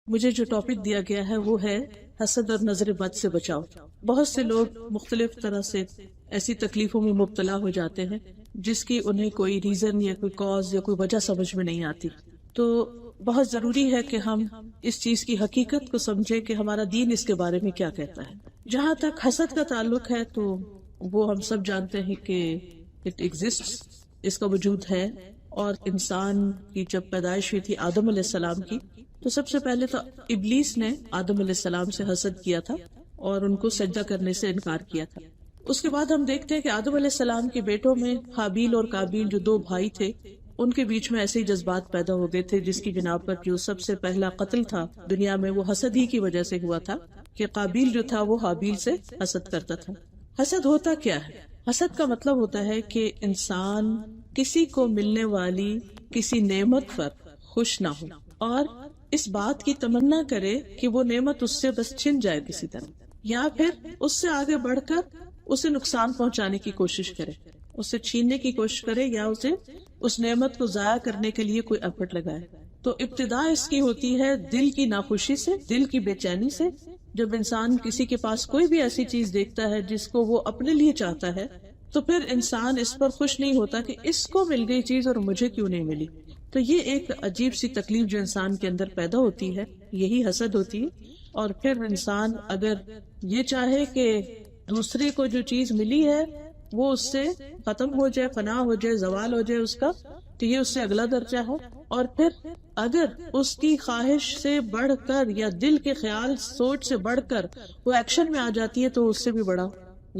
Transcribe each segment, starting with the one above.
مجھے جو ٹاپک دیا گیا ہے وہ ہے حسد اور نظر بد سے بچاؤ۔ بہت سے لوگ مختلف طرح سے ایسی تکلیفوں میں مبتلا ہو جاتے ہیں جس کی انہیں کوئی ریزن یا کوئی کاز یا کوئی وجہ سمجھ میں نہیں آتی۔ تو بہت ضروری ہے کہ ہم اس چیز کی حقیقت کو سمجھیں کہ ہمارا دین اس کے بارے میں کیا کہتا ہے۔ جہاں تک حسد کا تعلق ہے تو وہ ہم سب جانتے ہیں کہ اٹ ایگزسٹس، اس کا وجود ہے۔ اور انسان کی جب پیدائش ہوئی تھی آدم علیہ السلام کی، تو سب سے پہلے تو ابلیس نے آدم علیہ السلام سے حسد کیا تھا اور ان کو سجدہ کرنے سے انکار کیا تھا۔ اس کے بعد ہم دیکھتے ہیں کہ آدم علیہ السلام کے بیٹوں میں حابیل اور قابیل جو دو بھائی تھے، ان کے بیچ میں ایسے ہی جذبات پیدا ہو گئے تھے، جس کی بنا پر جو سب سے پہلا قتل تھا دنیا میں وہ حسد ہی کی وجہ سے ہوا تھا کہ قابیل جو تھا وہ حابیل سے حسد کرتا تھا۔ حسد ہوتا کیا ہے؟ حسد کا مطلب ہوتا ہے کہ انسان کسی کو ملنے والی کسی نعمت پر خوش نہ ہو اور اس بات کی تمنا کرے کہ وہ نعمت اس سے بس چھن جائے کسی طرح، یا پھر اس سے آگے بڑھ کر اسے نقصان پہنچانے کی کوشش کرے، اسے چھیننے کی کوشش کرے یا اسے اس نعمت کو ضائع کرنے کے لیے کوئی ایفرٹ لگائے۔ تو ابتدا اس کی ہوتی ہے دل کی ناخوشی سے، دل کی بے چینی سے۔ جب انسان کسی کے پاس کوئی بھی ایسی چیز دیکھتا ہے جس کو وہ اپنے لیے چاہتا ہے تو پھر انسان اس پر خوش نہیں ہوتا کہ اس کو مل گئی چیز اور مجھے کیوں نہیں ملی۔ تو یہ ایک عجیب سی تکلیف جو انسان کے اندر پیدا ہوتی ہے، یہی حسد ہوتی ہے۔ اور پھر انسان اگر یہ چاہے کہ دوسرے کو جو چیز ملی ہے وہ اس سے ختم ہو جائے، فنا ہو جائے، زوال ہو جائے اس کا، تو یہ اس سے اگلا درجہ ہے۔ اور پھر اگر اس کی خواہش سے بڑھ کر یا دل کے خیال سوچ سے بڑھ کر وہ ایکشن میں آ جاتی ہے تو اس سے بھی بڑا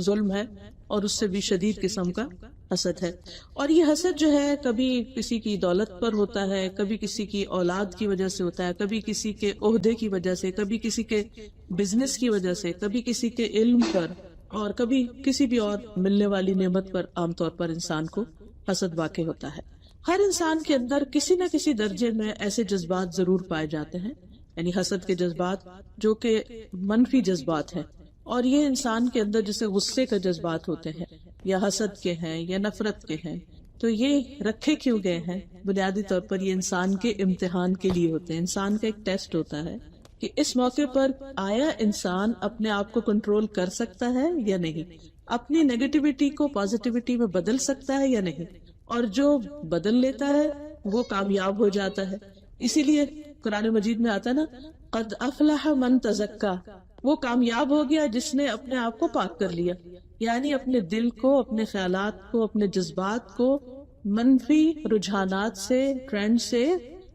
ظلم ہے اور اس سے بھی شدید قسم کا حسد ہے۔ اور یہ حسد جو ہے کبھی کسی کی دولت پر ہوتا ہے، کبھی کسی کی اولاد کی وجہ سے ہوتا ہے، کبھی کسی کے عہدے کی وجہ سے، کبھی کسی کے بزنس کی وجہ سے، کبھی کسی کے علم پر، اور کبھی کسی بھی اور ملنے والی نعمت پر عام طور پر انسان کو حسد واقع ہوتا ہے۔ ہر انسان کے اندر کسی نہ کسی درجے میں ایسے جذبات ضرور پائے جاتے ہیں، یعنی حسد کے جذبات جو کہ منفی جذبات ہیں، اور یہ انسان کے اندر جیسے غصے کا جذبات ہوتے ہیں یا حسد کے ہیں یا نفرت کے ہیں، تو یہ رکھے کیوں گئے ہیں؟ بنیادی طور پر یہ انسان کے امتحان کے لیے ہوتے ہیں، انسان کا ایک ٹیسٹ ہوتا ہے کہ اس موقع پر آیا انسان اپنے آپ کو کنٹرول کر سکتا ہے یا نہیں، اپنی نیگیٹیوٹی کو پازیٹیوٹی میں بدل سکتا ہے یا نہیں، اور جو بدل لیتا ہے وہ کامیاب ہو جاتا ہے۔ اسی لیے قرآن مجید میں آتا نا، قد افلح من تزکا، وہ کامیاب ہو گیا جس نے اپنے آپ کو پاک کر لیا، یعنی اپنے دل کو، اپنے خیالات کو، اپنے جذبات کو منفی رجحانات سے، ٹرینڈ سے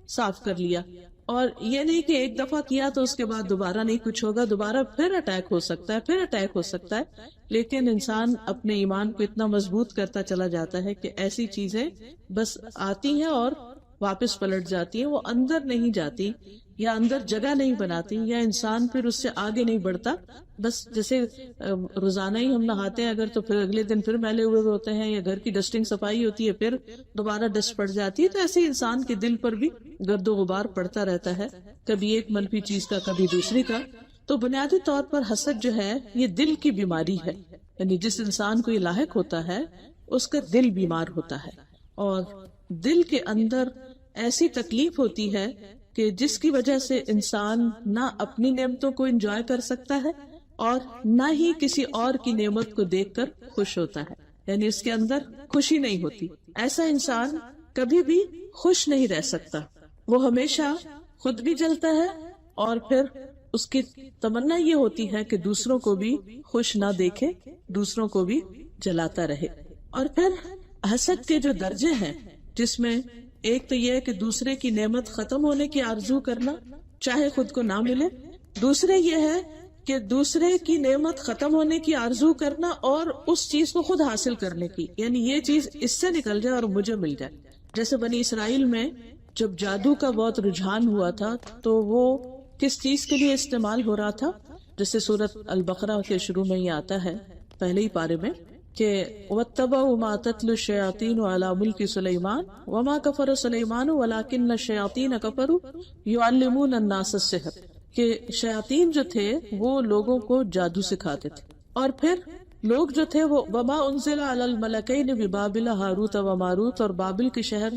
صاف کر لیا۔ اور یہ نہیں کہ ایک دفعہ کیا تو اس کے بعد دوبارہ نہیں کچھ ہوگا، دوبارہ پھر اٹیک ہو سکتا ہے، پھر اٹیک ہو سکتا ہے، لیکن انسان اپنے ایمان کو اتنا مضبوط کرتا چلا جاتا ہے کہ ایسی چیزیں بس آتی ہیں اور واپس پلٹ جاتی ہیں، وہ اندر نہیں جاتی یا اندر جگہ نہیں بناتی، یا انسان پھر اس سے آگے نہیں بڑھتا۔ بس جیسے روزانہ ہی ہم نہاتے ہیں اگر، تو پھر اگلے دن پھر میلے ہوئے ہوتے ہیں، یا گھر کی ڈسٹنگ صفائی ہوتی ہے پھر دوبارہ ڈسٹ پڑ جاتی ہے، تو ایسے انسان کے دل پر بھی گرد و غبار پڑتا رہتا ہے، کبھی ایک منفی چیز کا، کبھی دوسری کا۔ تو بنیادی طور پر حسد جو ہے یہ دل کی بیماری ہے، یعنی جس انسان کو یہ لاحق ہوتا ہے اس کا دل بیمار ہوتا ہے، اور دل کے اندر ایسی تکلیف ہوتی ہے کہ جس کی وجہ سے انسان نہ اپنی نعمتوں کو انجوائے کر سکتا ہے اور نہ ہی کسی اور کی نعمت کو دیکھ کر خوش ہوتا ہے، یعنی اس کے اندر خوشی نہیں ہوتی۔ ایسا انسان کبھی بھی خوش نہیں رہ سکتا، وہ ہمیشہ خود بھی جلتا ہے اور پھر اس کی تمنا یہ ہوتی ہے کہ دوسروں کو بھی خوش نہ دیکھے، دوسروں کو بھی جلاتا رہے۔ اور پھر حسد کے جو درجے ہیں، جس میں ایک تو یہ ہے کہ دوسرے کی نعمت ختم ہونے کی آرزو کرنا، چاہے خود کو نہ ملے۔ دوسرے یہ ہے کہ دوسرے کی نعمت ختم ہونے کی آرزو کرنا اور اس چیز کو خود حاصل کرنے کی، یعنی یہ چیز اس سے نکل جائے اور مجھے مل جائے۔ جیسے بنی اسرائیل میں جب جادو کا بہت رجحان ہوا تھا تو وہ کس چیز کے لیے استعمال ہو رہا تھا؟ جیسے سورۃ البقرہ کے شروع میں یہ آتا ہے پہلے ہی پارے میں کہ وَاتَّبَعُوا مَا تَتْلُو الشَّيَاطِينُ عَلَى مُلْكِ سُلَيْمَانَ وَمَا كَفَرَ سُلَيْمَانُ وَلَكِنَّ الشَّيَاطِينَ كَفَرُوا يُعَلِّمُونَ النَّاسَ السِّحْرَ، کہ شیاطین جو تھے وہ لوگوں کو جادو سکھاتے تھے، اور پھر لوگ جو تھے وہ وَمَا أُنزِلَ عَلَى الْمَلَكَيْنِ بِبَابِلَ ہاروت و ماروت، اور بابل کے شہر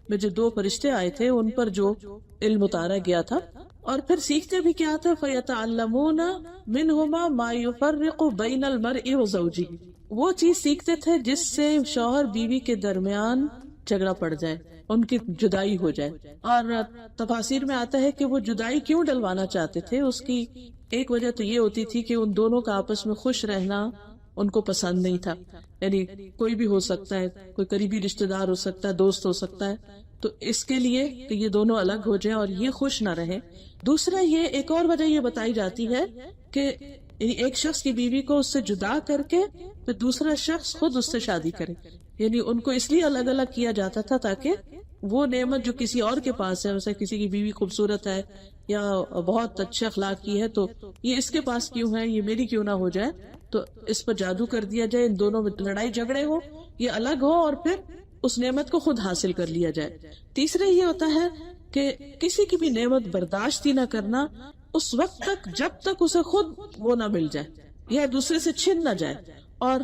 میں جو دو فرشتے آئے تھے ان پر جو علم اتارا گیا تھا، اور پھر سیکھتے بھی کیا تھا، فَيَتَعَلَّمُونَ مِنْهُمَا مَا يُفَرِّقُ بَيْنَ الْمَرْءِ وَزَوْجِهِ، وہ چیز سیکھتے تھے جس سے شوہر بیوی کے درمیان جھگڑا پڑ جائے، ان کی جدائی ہو جائے۔ اور تفاسیر میں آتا ہے کہ وہ جدائی کیوں ڈلوانا چاہتے تھے، اس کی ایک وجہ تو یہ ہوتی تھی کہ ان دونوں کا آپس میں خوش رہنا ان کو پسند نہیں تھا، یعنی کوئی بھی ہو سکتا ہے، کوئی قریبی رشتہ دار ہو سکتا ہے، دوست ہو سکتا ہے، تو اس کے لیے کہ یہ دونوں الگ ہو جائیں اور یہ خوش نہ رہے۔ دوسرا یہ ایک اور وجہ یہ بتائی جاتی ہے کہ ایک شخص کی بیوی کو اس سے جدا کر کے پھر دوسرا شخص خود اس سے شادی کرے، یعنی ان کو اس لیے الگ الگ کیا جاتا تھا تاکہ وہ نعمت جو کسی اور کے پاس ہے، جیسے کسی کی بیوی خوبصورت ہے یا بہت اچھے اخلاق کی ہے تو یہ اس کے پاس کیوں ہے، یہ میری کیوں نہ ہو جائے، تو اس پر جادو کر دیا جائے، ان دونوں میں لڑائی جھگڑے ہو، یہ الگ ہو اور پھر اس نعمت کو خود حاصل کر لیا جائے۔ تیسرا یہ ہوتا ہے کہ کسی کی بھی نعمت برداشت ہی نہ کرنا اس وقت تک جب تک اسے خود وہ نہ مل جائے یا دوسرے سے چھن نہ جائے۔ اور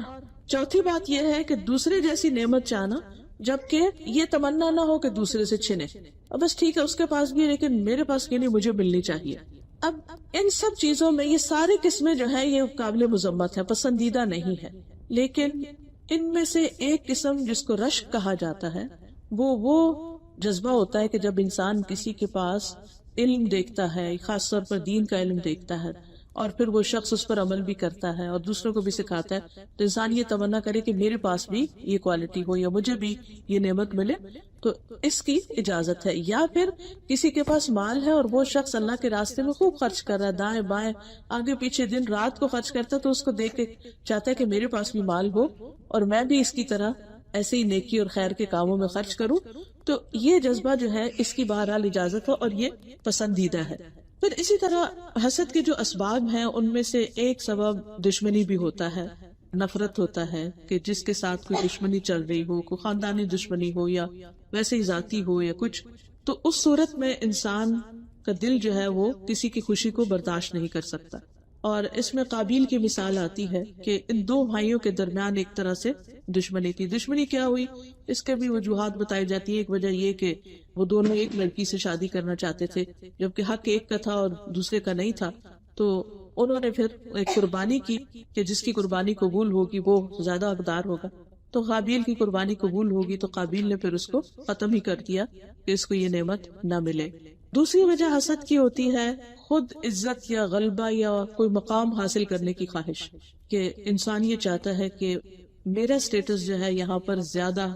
چوتھی بات یہ ہے کہ دوسرے جیسی نعمت چاہنا جبکہ یہ تمنا نہ ہو کہ دوسرے سے چھنے، اب بس ٹھیک ہے اس کے پاس بھی ہے لیکن میرے پاس کیوں نہیں، مجھے ملنی چاہیے۔ اب ان سب چیزوں میں یہ ساری قسمیں جو ہے یہ قابل مذمت ہے، پسندیدہ نہیں ہے، لیکن ان میں سے ایک قسم جس کو رشک کہا جاتا ہے وہ جذبہ ہوتا ہے کہ جب انسان کسی کے پاس علم دیکھتا ہے، خاص طور پر دین کا علم دیکھتا ہے، اور پھر وہ شخص اس پر عمل بھی کرتا ہے اور دوسروں کو بھی سکھاتا ہے، تو انسان یہ تمنا کرے کہ میرے پاس بھی یہ کوالٹی ہو یا مجھے بھی یہ نعمت ملے، تو اس کی اجازت ہے۔ یا پھر کسی کے پاس مال ہے اور وہ شخص اللہ کے راستے میں خوب خرچ کر رہا ہے، دائیں بائیں آگے پیچھے دن رات کو خرچ کرتا ہے، تو اس کو دیکھ کے چاہتا ہے کہ میرے پاس بھی مال ہو اور میں بھی اس کی طرح ایسے ہی نیکی اور خیر کے کاموں میں خرچ کروں، تو یہ جذبہ جو ہے اس کی بہرحال اجازت ہے اور یہ پسندیدہ ہے۔ پھر اسی طرح حسد کے جو اسباب ہیں ان میں سے ایک سبب دشمنی بھی ہوتا ہے، نفرت ہوتا ہے کہ جس کے ساتھ کوئی دشمنی چل رہی ہو، کوئی خاندانی دشمنی ہو یا ویسے ہی ذاتی ہو یا کچھ، تو اس صورت میں انسان کا دل جو ہے وہ کسی کی خوشی کو برداشت نہیں کر سکتا۔ اور اس میں قابیل کی مثال آتی ہے کہ ان دو بھائیوں کے درمیان ایک طرح سے دشمنی تھی۔ دشمنی کیا ہوئی، اس کے بھی وجوہات بتائی جاتی ہے۔ ایک وجہ یہ کہ وہ دونوں ایک لڑکی سے شادی کرنا چاہتے تھے جبکہ حق ایک کا تھا اور دوسرے کا نہیں تھا، تو انہوں نے پھر ایک قربانی کی کہ جس کی قربانی قبول ہوگی وہ زیادہ حقدار ہوگا، تو قابیل کی قربانی قبول ہوگی تو قابیل نے پھر اس کو ختم ہی کر دیا کہ اس کو یہ نعمت نہ ملے۔ دوسری وجہ حسد کی ہوتی ہے خود عزت یا غلبہ یا کوئی مقام حاصل کرنے کی خواہش، کہ انسان یہ چاہتا ہے کہ میرا سٹیٹس جو ہے یہاں پر زیادہ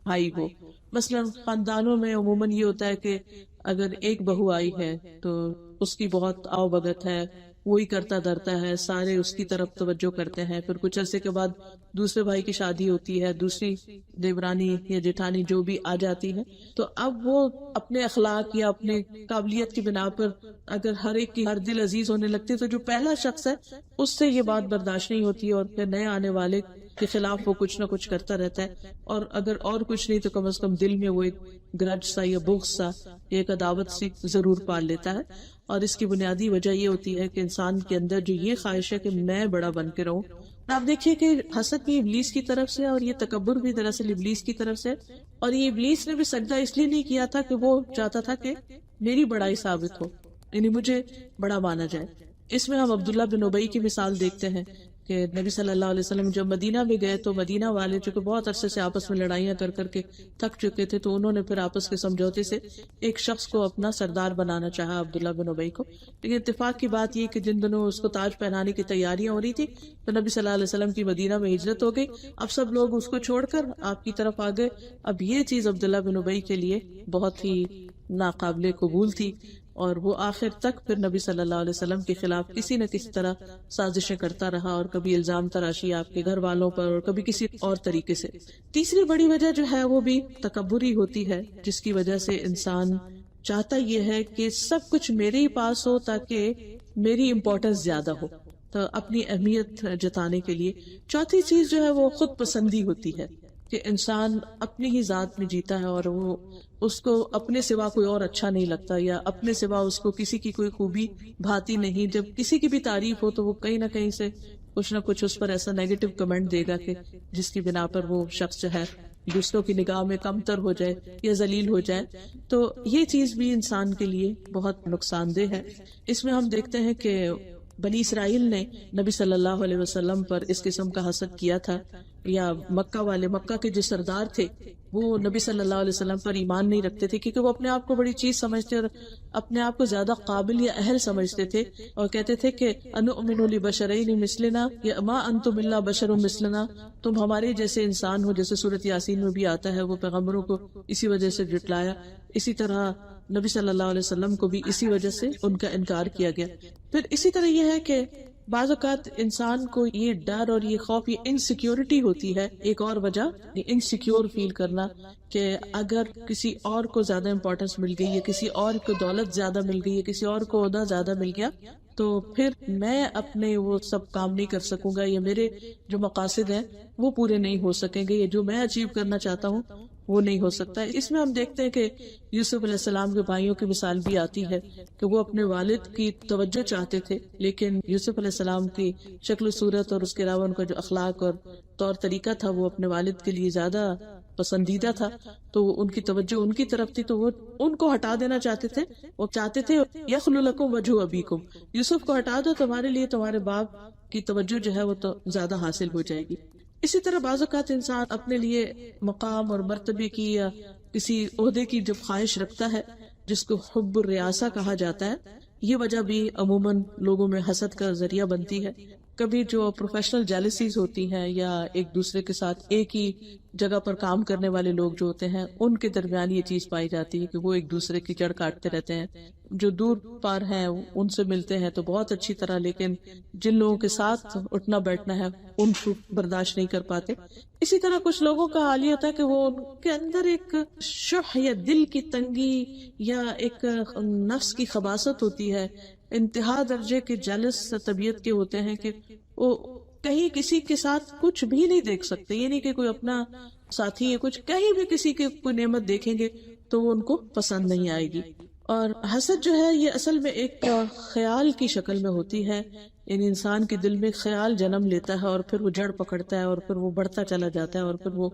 ہائی ہو۔ مثلا خاندانوں میں عموماً یہ ہوتا ہے کہ اگر ایک بہو آئی ہے تو اس کی بہت آؤ بھگت ہے، وہی کرتا دھرتا ہے، سارے اس کی طرف توجہ کرتے ہیں، پھر کچھ عرصے کے بعد دوسرے بھائی کی شادی ہوتی ہے، دوسری دیورانی یا جیٹھانی جو بھی آ جاتی ہے، تو اب وہ اپنے اخلاق یا اپنے قابلیت کی بنا پر اگر ہر ایک کی ہر دل عزیز ہونے لگتی تو جو پہلا شخص ہے اس سے یہ بات برداشت نہیں ہوتی اور پھر نئے آنے والے کے خلاف وہ کچھ نہ کچھ کرتا رہتا ہے، اور اگر اور کچھ نہیں تو کم از کم دل میں وہ ایک گرج سا یا بغض سا یا ایک عداوت سی ضرور پال لیتا ہے۔ اور اس کی بنیادی وجہ یہ ہوتی ہے کہ انسان کے اندر جو یہ خواہش ہے کہ میں بڑا بن کے رہوں۔ آپ دیکھیے کہ حسد بھی ابلیس کی طرف سے اور یہ تکبر بھی دراصل ابلیس کی طرف سے، اور یہ ابلیس نے بھی سجدہ اس لیے نہیں کیا تھا کہ وہ چاہتا تھا کہ میری بڑائی ثابت ہو، یعنی مجھے بڑا مانا جائے۔ اس میں ہم عبداللہ بن ابی کی مثال دیکھتے ہیں کہ نبی صلی اللہ علیہ وسلم جب مدینہ میں گئے تو مدینہ والے جو کہ بہت عرصے سے آپس میں لڑائیاں کر کر کے تھک چکے تھے، تو انہوں نے پھر آپس کے سمجھوتے سے ایک شخص کو اپنا سردار بنانا چاہا، عبداللہ بن ابی کو۔ لیکن اتفاق کی بات یہ کہ جن دنوں اس کو تاج پہنانے کی تیاریاں ہو رہی تھی تو نبی صلی اللہ علیہ وسلم کی مدینہ میں ہجرت ہو گئی، اب سب لوگ اس کو چھوڑ کر آپ کی طرف آ گئے۔ اب یہ چیز عبداللہ بن ابی کے لیے بہت ہی ناقابل قبول تھی، اور وہ آخر تک پھر نبی صلی اللہ علیہ وسلم کے خلاف کسی نہ کسی طرح سازشیں کرتا رہا، اور کبھی الزام تراشی آپ کے گھر والوں پر اور کبھی کسی اور طریقے سے۔ تیسری بڑی وجہ جو ہے وہ بھی تکبری ہوتی ہے، جس کی وجہ سے انسان چاہتا یہ ہے کہ سب کچھ میرے ہی پاس ہو تاکہ میری امپورٹنس زیادہ ہو، تو اپنی اہمیت جتانے کے لیے۔ چوتھی چیز جو ہے وہ خود پسندی ہوتی ہے کہ انسان اپنی ہی ذات میں جیتا ہے اور وہ اس کو اپنے سوا کوئی اور اچھا نہیں لگتا، یا اپنے سوا اس کو کسی کی کوئی خوبی بھاتی نہیں۔ جب کسی کی بھی تعریف ہو تو وہ کہیں نہ کہیں سے کچھ نہ کچھ اس پر ایسا نیگیٹو کمنٹ دے گا کہ جس کی بنا پر وہ شخص جو ہے دوسروں کی نگاہ میں کمتر ہو جائے یا ذلیل ہو جائے، تو یہ چیز بھی انسان کے لیے بہت نقصان دہ ہے۔ اس میں ہم دیکھتے ہیں کہ بنی اسرائیل نے نبی صلی اللہ علیہ وسلم پر اس قسم کا حسد کیا تھا، یا مکہ والے، مکہ کے جو سردار تھے وہ نبی صلی اللہ علیہ وسلم پر ایمان نہیں رکھتے تھے، کیونکہ وہ اپنے آپ کو بڑی چیز سمجھتے اور اپنے آپ کو زیادہ قابل یا اہل سمجھتے تھے، اور کہتے تھے کہ انؤمن لبشرین مثلنا یا ما انتم الا بشر مثلنا، تم ہمارے جیسے انسان ہو، جیسے سورۃ یاسین میں بھی آتا ہے، وہ پیغمبروں کو اسی وجہ سے جھٹلایا۔ اسی طرح نبی صلی اللہ علیہ وسلم کو بھی اسی وجہ سے ان کا انکار کیا گیا۔ پھر اسی طرح یہ ہے کہ بعض اوقات انسان کو یہ ڈر اور یہ خوف، یہ انسیکیورٹی ہوتی ہے، ایک اور وجہ انسیکیور فیل کرنا، کہ اگر کسی اور کو زیادہ امپورٹنس مل گئی، یا کسی اور کو دولت زیادہ مل گئی، یا کسی اور کو عہدہ زیادہ مل گیا، تو پھر میں اپنے وہ سب کام نہیں کر سکوں گا، یا میرے جو مقاصد ہیں وہ پورے نہیں ہو سکیں گے، یا جو میں اچیو کرنا چاہتا ہوں وہ نہیں ہو سکتا۔ اس میں ہم دیکھتے ہیں کہ یوسف علیہ السلام کے بھائیوں کی مثال بھی آتی ہے کہ وہ اپنے والد کی توجہ چاہتے تھے، لیکن یوسف علیہ السلام کی شکل و صورت اور اس کے علاوہ ان کا جو اخلاق اور طور طریقہ تھا وہ اپنے والد کے لیے زیادہ پسندیدہ تھا، تو ان کی توجہ ان کی طرف تھی، تو وہ ان کو ہٹا دینا چاہتے تھے۔ وہ چاہتے تھے یخلو لکم وجہ ابیکم، یوسف کو ہٹا دو، تمہارے لیے تمہارے باپ کی توجہ جو ہے وہ تو زیادہ حاصل ہو جائے گی۔ اسی طرح بعض اوقات انسان اپنے لیے مقام اور مرتبے کی یا کسی عہدے کی جب خواہش رکھتا ہے، جس کو حب الریاسہ کہا جاتا ہے، یہ وجہ بھی عموماً لوگوں میں حسد کا ذریعہ بنتی ہے۔ کبھی جو پروفیشنل جیلسیز ہوتی ہیں، یا ایک دوسرے کے ساتھ ایک ہی جگہ پر کام کرنے والے لوگ جو ہوتے ہیں، ان کے درمیان یہ چیز پائی جاتی ہے کہ وہ ایک دوسرے کی جڑ کاٹتے رہتے ہیں۔ جو دور پار ہیں ان سے ملتے ہیں تو بہت اچھی طرح، لیکن جن لوگوں کے ساتھ اٹھنا بیٹھنا ہے ان کو برداشت نہیں کر پاتے۔ اسی طرح کچھ لوگوں کا حال یہ ہوتا ہے کہ وہ ان کے اندر ایک شح یا دل کی تنگی یا ایک نفس کی خباثت ہوتی ہے، انتہا درجے کے جالس طبیعت کے ہوتے ہیں، کہ وہ کہیں کسی کے ساتھ کچھ بھی نہیں دیکھ سکتے، یہ نہیں کہ کوئی اپنا ساتھی ہے کچھ، کہیں بھی کسی کی کوئی نعمت دیکھیں گے تو وہ ان کو پسند نہیں آئے گی۔ اور حسد جو ہے یہ اصل میں ایک خیال کی شکل میں ہوتی ہے، یعنی انسان کے دل میں خیال جنم لیتا ہے اور پھر وہ جڑ پکڑتا ہے اور پھر وہ بڑھتا چلا جاتا ہے اور پھر وہ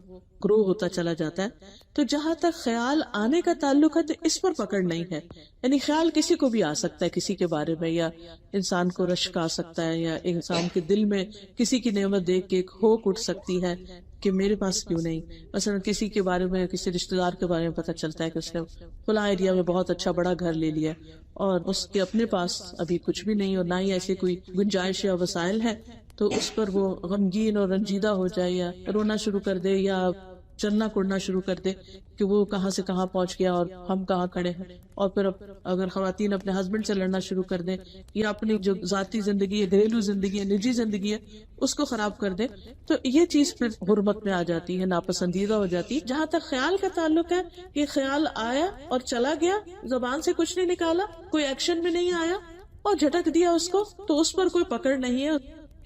گرو ہوتا چلا جاتا ہے۔ تو جہاں تک خیال آنے کا تعلق ہے تو اس پر پکڑ نہیں ہے، یعنی خیال کسی کو بھی آ سکتا ہے کسی کے بارے میں، یا انسان کو رشک آ سکتا ہے، یا انسان کے دل میں کسی کی نعمت دیکھ کے ایک ہوک اٹھ سکتی ہے کہ میرے پاس کیوں نہیں۔ مثلا کسی کے بارے میں، کسی رشتہ دار کے بارے میں پتہ چلتا ہے کہ اس نے فلاں ایریا میں بہت اچھا بڑا گھر لے لیا اور اس کے اپنے پاس ابھی کچھ بھی نہیں اور نہ ہی ایسے کوئی گنجائش یا وسائل ہے، تو اس پر وہ غمگین اور رنجیدہ ہو جائے، یا رونا شروع کر دے، یا چلنا کڑنا شروع کر دے کہ وہ کہاں سے کہاں پہنچ گیا اور ہم کہاں کھڑے ہیں، اور پھر اگر خواتین اپنے ہسبینڈ سے لڑنا شروع کر دیں، یا اپنی جو ذاتی زندگی ہے، گھریلو زندگی ہے، نجی زندگی ہے، اس کو خراب کر دے، تو یہ چیز پھر حرمت میں آ جاتی ہے، ناپسندیدہ ہو جاتی ہے۔ جہاں تک خیال کا تعلق ہے، یہ خیال آیا اور چلا گیا، زبان سے کچھ نہیں نکالا، کوئی ایکشن میں نہیں آیا اور جھٹک دیا اس کو، تو اس پر کوئی پکڑ نہیں ہے،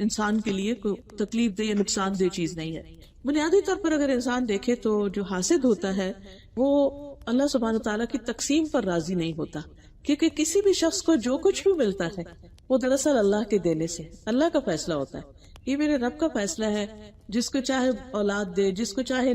انسان کے لیے کوئی تکلیف دہ یا نقصان دہ چیز نہیں ہے۔ بنیادی طور پر اگر انسان دیکھے تو جو حاسد ہوتا ہے وہ اللہ سبحانہ تعالیٰ کی تقسیم پر راضی نہیں ہوتا، کیونکہ کسی بھی شخص کو جو کچھ بھی ملتا ہے وہ دراصل اللہ کے دینے سے، اللہ کا فیصلہ ہوتا ہے، یہ میرے رب کا فیصلہ ہے، جس کو چاہے اولاد دے، جس کو چاہے